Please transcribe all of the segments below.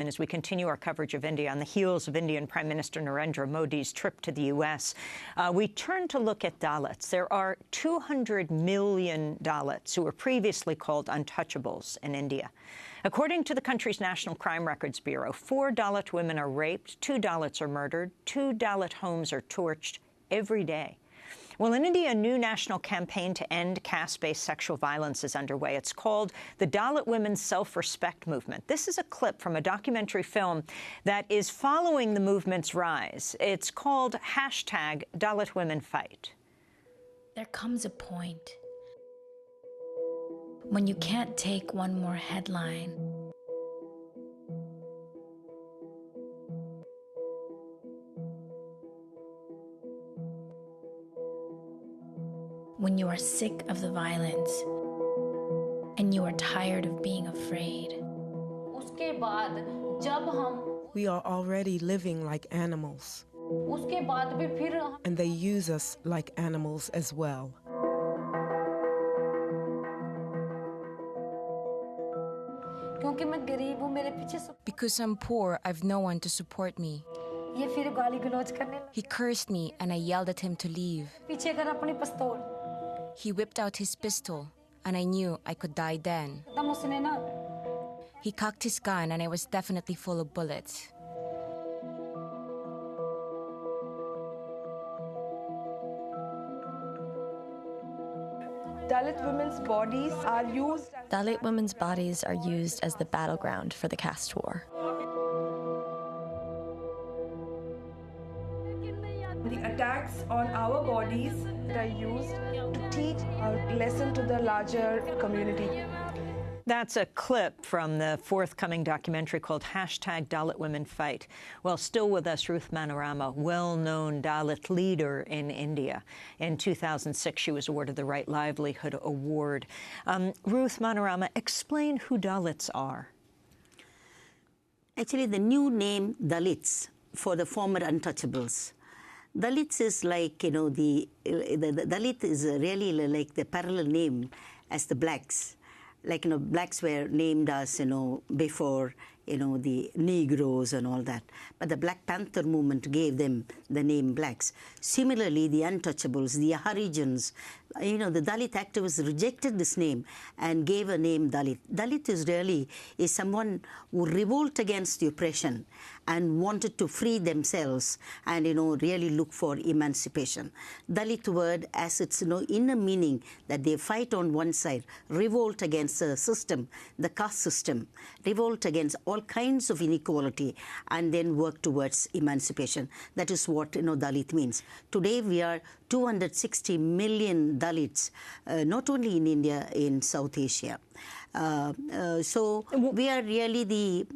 And as we continue our coverage of India on the heels of Indian Prime Minister Narendra Modi's trip to the U.S., we turn to look at Dalits. There are 200 million Dalits who were previously called untouchables in India. According to the country's National Crime Records Bureau, 4 Dalit women are raped, 2 Dalits are murdered, 2 Dalit homes are torched every day. Well, in India, a new national campaign to end caste-based sexual violence is underway. It's called the Dalit Women's Self-Respect Movement. This is a clip from a documentary film that is following the movement's rise. It's called #DalitWomenFight. There comes a point when you can't take one more headline. When you are sick of the violence and you are tired of being afraid. We are already living like animals, and they use us like animals as well. Because I'm poor, I've no one to support me. He cursed me and I yelled at him to leave. He whipped out his pistol, and I knew I could die then. He cocked his gun, and I was definitely full of bullets. Dalit women's bodies are used. Dalit women's bodies are used as the battleground for the caste war. The attacks on our bodies are used to teach a lesson to the larger community. That's a clip from the forthcoming documentary called #DalitWomenFight. Well, still with us, Ruth Manorama, well-known Dalit leader in India. In 2006, she was awarded the Right Livelihood Award. Ruth Manorama, explain who Dalits are. Actually, the new name Dalits for the former untouchables. Dalits is like, you know, the Dalit is really like the parallel name as the blacks. Like, you know, blacks were named as, you know, before, you know, the Negroes and all that. But the Black Panther movement gave them the name blacks. Similarly, the untouchables, the Harijans, you know, the Dalit activists rejected this name and gave a name Dalit. Dalit is someone who revolt against the oppression and wanted to free themselves and, you know, really look for emancipation. Dalit word as its, you know, inner meaning that they fight on one side, revolt against the system, the caste system, revolt against all kinds of inequality, and then work towards emancipation. That is what, you know, Dalit means. Today we are 260 million Dalits, not only in India, in South Asia. So we are really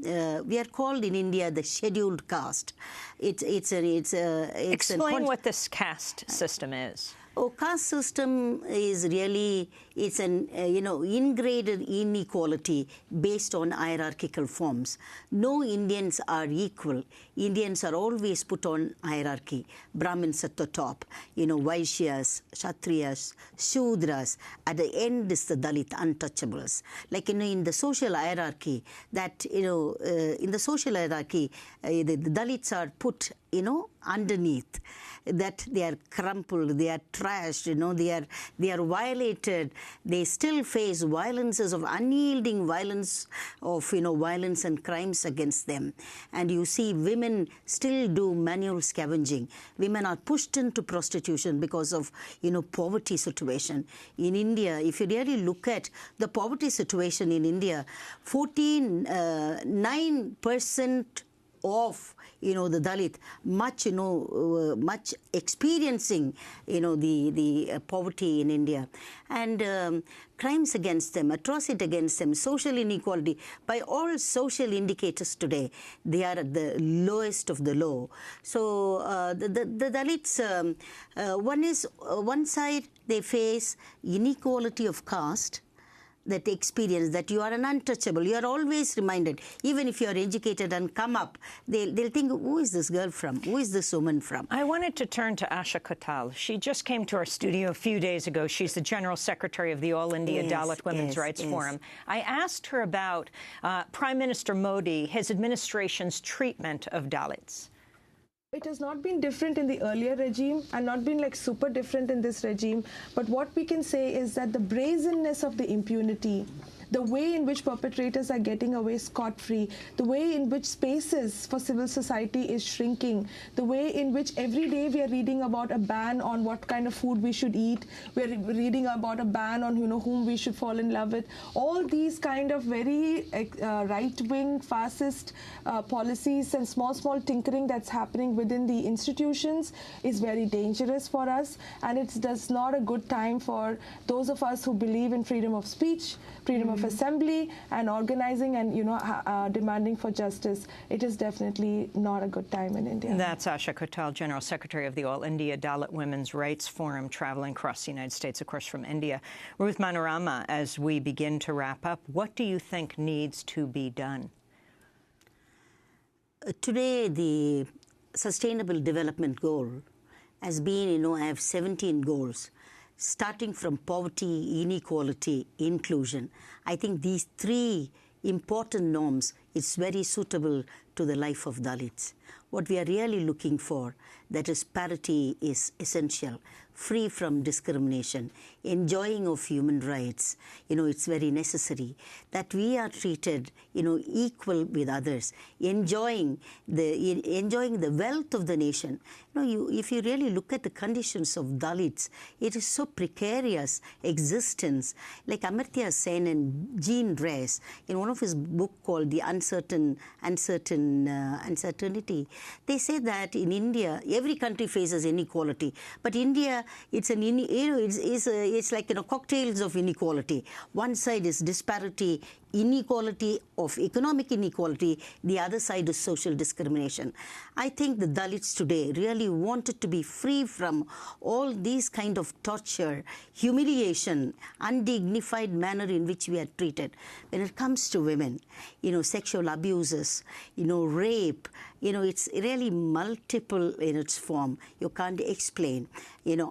we are called in India the scheduled caste. Explain what this caste system is. Oh, caste system is really, it's an, you know, ingraded inequality based on hierarchical forms. No Indians are equal. Indians are always put on hierarchy. Brahmins at the top, you know, Vaishyas, Kshatriyas, Shudras. At the end is the Dalit untouchables. Like, you know, in the social hierarchy, that, you know, in the social hierarchy, the Dalits are put, you know, underneath. That they are crumpled, they are trashed, you know, they are violated. They still face violences of unyielding violence of, you know, violence and crimes against them. And you see women still do manual scavenging. Women are pushed into prostitution because of, you know, poverty situation. In India, if you really look at the poverty situation in India, 9% of, you know, the Dalit, much, you know, much experiencing, you know, the poverty in India. And crimes against them, atrocity against them, social inequality, by all social indicators today, they are at the lowest of the low. So the Dalits, one side they face inequality of caste, that experience that you are an untouchable. You are always reminded, even if you are educated and come up, they'll think, who is this girl from? Who is this woman from? I wanted to turn to Asha Kotal. She just came to our studio a few days ago. She's the General Secretary of the All India Dalit Women's Rights Forum. I asked her about Prime Minister Modi, his administration's treatment of Dalits. It has not been different in the earlier regime and not been like super different in this regime. But what we can say is that the brazenness of the impunity, the way in which perpetrators are getting away scot-free, the way in which spaces for civil society is shrinking, the way in which every day we are reading about a ban on what kind of food we should eat, we're reading about a ban on whom we should fall in love with, all these kind of very right-wing, fascist policies and small tinkering that's happening within the institutions is very dangerous for us, and it's just not a good time for those of us who believe in freedom of speech, freedom of assembly and organizing and demanding for justice. It is definitely not a good time in India. That's Asha Kotal, General Secretary of the All India Dalit Women's Rights Forum, traveling across the United States, of course, from India. Ruth Manorama, as we begin to wrap up, what do you think needs to be done? Today, the Sustainable Development Goal has been, I have 17 goals. Starting from poverty, inequality, inclusion. I think these three important norms is very suitable to the life of Dalits. What we are really looking for, that is parity, is essential. Free from discrimination, enjoying of human rights, it's very necessary. That we are treated, equal with others, enjoying the wealth of the nation. If you really look at the conditions of Dalits, it is so precarious existence. Like Amartya Sen and Jean Reyes, in one of his book called The Uncertainty, they say that in India, every country faces inequality, but India, it's like cocktails of inequality. One side is disparity, inequality of economic inequality, the other side is social discrimination. I think the Dalits today really wanted to be free from all these kind of torture, humiliation, undignified manner in which we are treated. When it comes to women, sexual abuses, rape, it's really multiple in its form. You can't explain,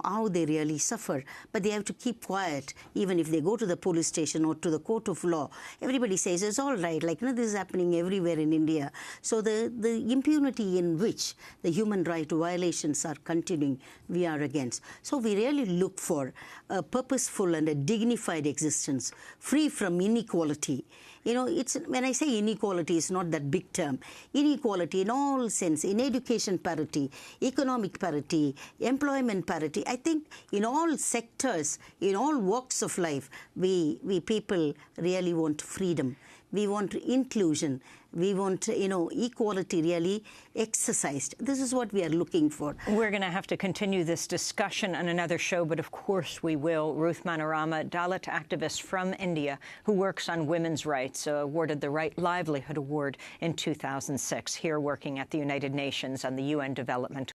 how they really suffer. But they have to keep quiet, even if they go to the police station or to the court of law. Everybody says it's all right, this is happening everywhere in India. So the impunity in which the human right violations are continuing, we are against. So we really look for a purposeful and a dignified existence, free from inequality. When I say inequality, it's not that big term. Inequality in all sense, in education parity, economic parity, employment parity. I think in all sectors, in all walks of life, we people really want freedom. We want inclusion. We want, equality really exercised. This is what we are looking for. We're going to have to continue this discussion on another show, but of course we will. Ruth Manorama, Dalit activist from India who works on women's rights, awarded the Right Livelihood Award in 2006, here working at the United Nations on the UN Development